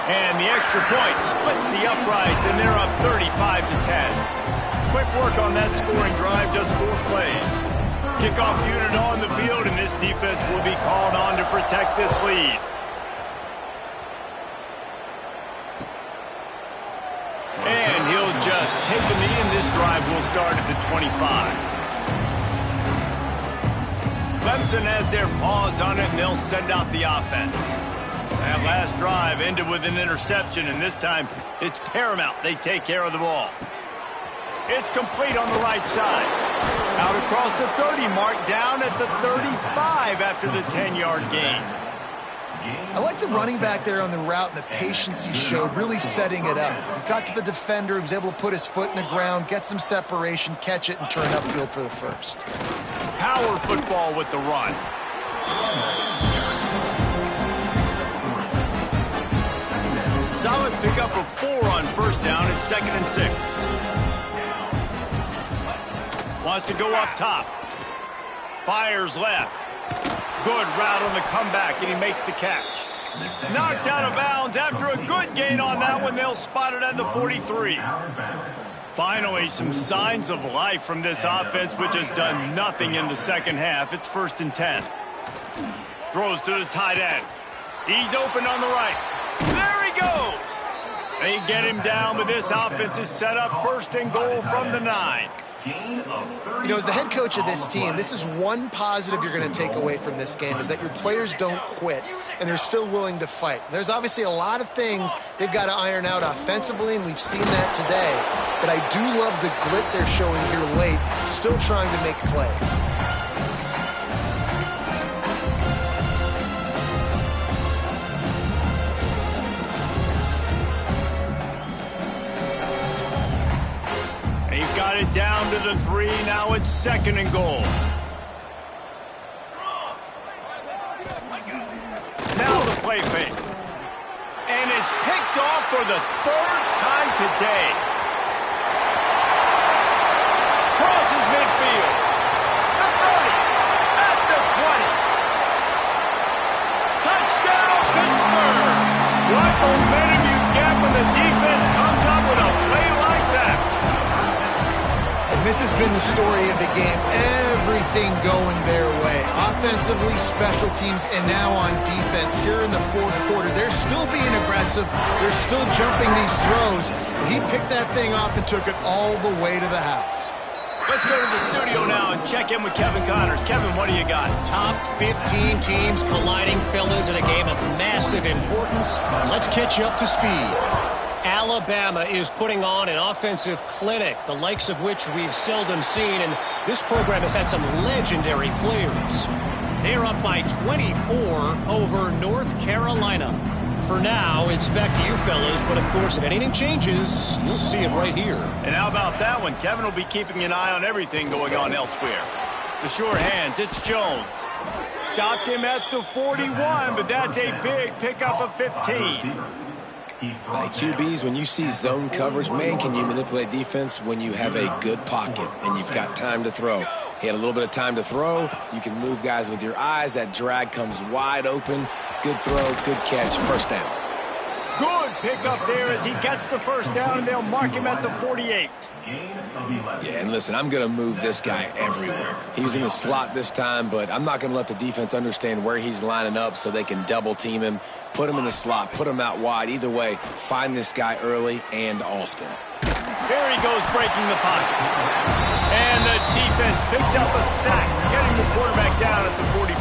S1: And the extra point splits the uprights, and they're up 35-10. Quick work on that scoring drive, just 4 plays. Kickoff unit on the field, and this defense will be called on to protect this lead. And he'll just take a knee, and this drive will start at the 25. Clemson has their paws on it, and they'll send out the offense. That last drive ended with an interception, and this time it's paramount they take care of the ball. It's complete on the right side. Out across the 30 mark, down at the 35 after the 10-yard gain.
S3: I like the running back there on the route and the patience he showed, really setting it up. He got to the defender, he was able to put his foot in the ground, get some separation, catch it, and turn upfield for the first.
S1: Power football with the run. Solid pickup of 4 on first down at 2nd and 6. Wants to go up top. Fires left. Good route on the comeback, and he makes the catch. Knocked out of bounds after a good gain on that one. They'll spot it at the 43. Finally, some signs of life from this offense, which has done nothing in the second half. It's 1st and 10. Throws to the tight end. He's open on the right. There he goes. They get him down, but this offense is set up 1st and goal from the 9.
S3: You know, as the head coach of this team, this is one positive you're going to take away from this game, is that your players don't quit, and they're still willing to fight. There's obviously a lot of things they've got to iron out offensively, and we've seen that today. But I do love the grit they're showing here late, still trying to make plays.
S1: Got it down to the 3. Now it's 2nd and goal. Now the play fake. And it's picked off for the 3rd time today. Crosses midfield. The 30. At the 20. Touchdown, Pittsburgh. What momentum you get when the defense comes up with a play like that.
S3: This has been the story of the game. Everything going their way. Offensively, special teams, and now on defense here in the fourth quarter. They're still being aggressive. They're still jumping these throws. He picked that thing off and took it all the way to the house.
S1: Let's go to the studio now and check in with Kevin Connors. Kevin, what do you got?
S4: Top 15 teams colliding, fellas, in a game of massive importance. Let's catch you up to speed. Alabama is putting on an offensive clinic, the likes of which we've seldom seen, and this program has had some legendary players. They're up by 24 over North Carolina. for now, it's back to you fellas. But, of course, if anything changes, you'll see it right here.
S1: And how about that one? Kevin will be keeping an eye on everything going on elsewhere. The short hands, it's Jones. Stopped him at the 41, but that's a big pickup of 15.
S2: Like QBs, when you see zone coverage, man, can you manipulate defense when you have a good pocket and you've got time to throw. He had a little bit of time to throw. You can move guys with your eyes. That drag comes wide open. Good throw, good catch, first down.
S1: Good pickup there as he gets the first down, and they'll mark him at the 48.
S2: Yeah, and listen, I'm going to move this guy everywhere. He was in the slot this time, but I'm not going to let the defense understand where he's lining up so they can double team him, put him in the slot, put him out wide. Either way, find this guy early and often.
S1: Here he goes breaking the pocket. And the defense picks up a sack, getting the quarterback down at the 44.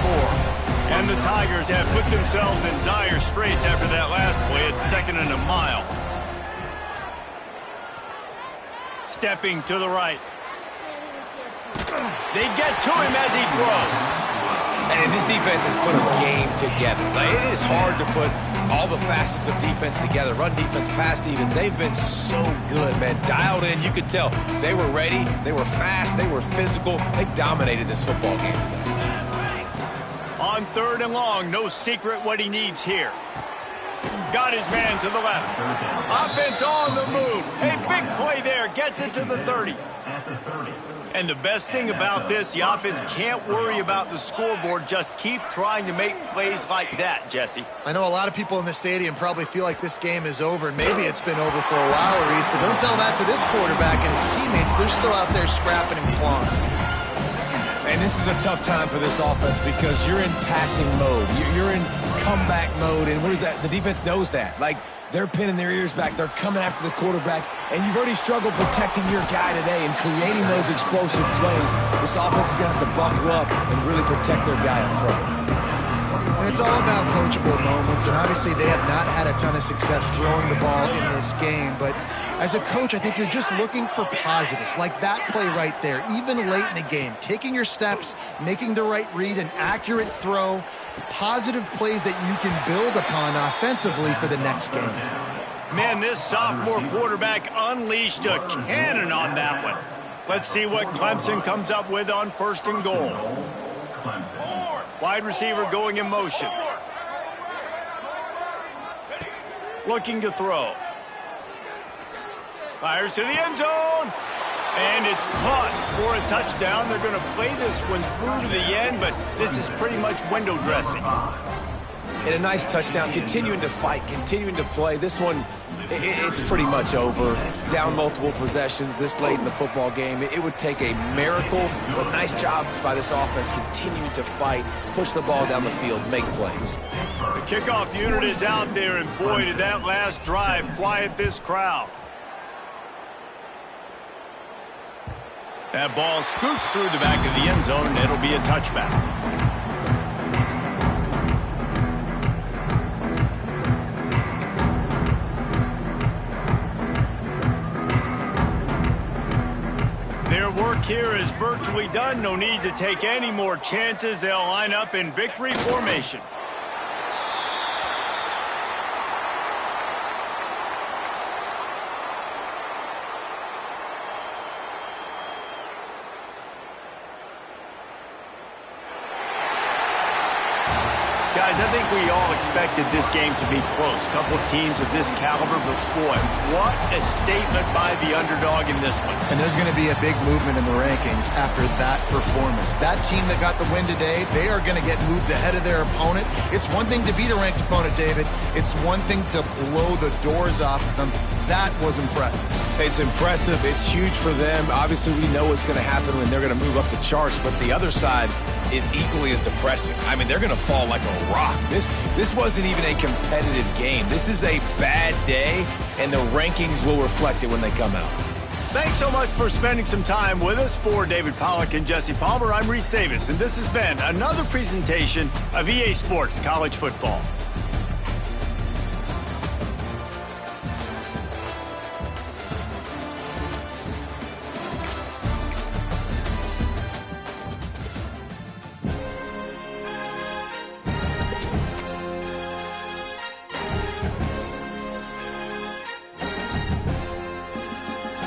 S1: And the Tigers have put themselves in dire straits after that last play. It's 2nd and a mile. Stepping to the right. They get to him as he throws.
S2: And this defense has put a game together. Like, it is hard to put all the facets of defense together. Run defense, pass defense. They've been so good, man. Dialed in. You could tell they were ready. They were fast. They were physical. They dominated this football game today.
S1: On 3rd and long, no secret what he needs here. Got his man to the left. Offense on the move. A big play there. Gets it to the 30. And the best thing about this, the offense can't worry about the scoreboard. Just keep trying to make plays like that, Jesse.
S3: I know a lot of people in the stadium probably feel like this game is over. Maybe it's been over for a while, Reese, but don't tell that to this quarterback and his teammates. They're still out there scrapping and clawing.
S2: And this is a tough time for this offense because you're in passing mode. You're in comeback mode, and where's that? The defense knows that. Like, they're pinning their ears back. They're coming after the quarterback, and you've already struggled protecting your guy today and creating those explosive plays. This offense is going to have to buckle up and really protect their guy up front.
S3: And it's all about coachable moments, and obviously they have not had a ton of success throwing the ball in this game. But as a coach, I think you're just looking for positives, like that play right there, even late in the game. Taking your steps, making the right read, an accurate throw, positive plays that you can build upon offensively for the next game.
S1: Man, this sophomore quarterback unleashed a cannon on that one. Let's see what Clemson comes up with on 1st and goal. Wide receiver going in motion. Looking to throw. Fires to the end zone. And it's caught for a touchdown. They're going to play this one through to the end, but this is pretty much window dressing.
S2: And a nice touchdown, continuing to fight, continuing to play. This one, it's pretty much over. Down multiple possessions this late in the football game. It would take a miracle, but nice job by this offense continuing to fight, push the ball down the field, make plays.
S1: The kickoff unit is out there, and boy, did that last drive quiet this crowd. That ball scoots through the back of the end zone, and it'll be a touchback. Their work here is virtually done. No need to take any more chances. They'll line up in victory formation. Guys, I think we all expected this game to be close. Couple of teams of this caliber, but boy, what a statement by the underdog in this one.
S3: And there's going to be a big movement in the rankings after that performance. That team that got the win today, they are going to get moved ahead of their opponent. It's one thing to beat a ranked opponent, David. It's one thing to blow the doors off of them. That was impressive.
S2: It's impressive. It's huge for them. Obviously, we know what's going to happen when they're going to move up the charts, but the other side is equally as depressing. I mean, they're going to fall like a rock. This wasn't even a competitive game. This is a bad day, and the rankings will reflect it when they come out.
S1: Thanks so much for spending some time with us. For David Pollack and Jesse Palmer, I'm Reese Davis, and this has been another presentation of EA Sports College Football.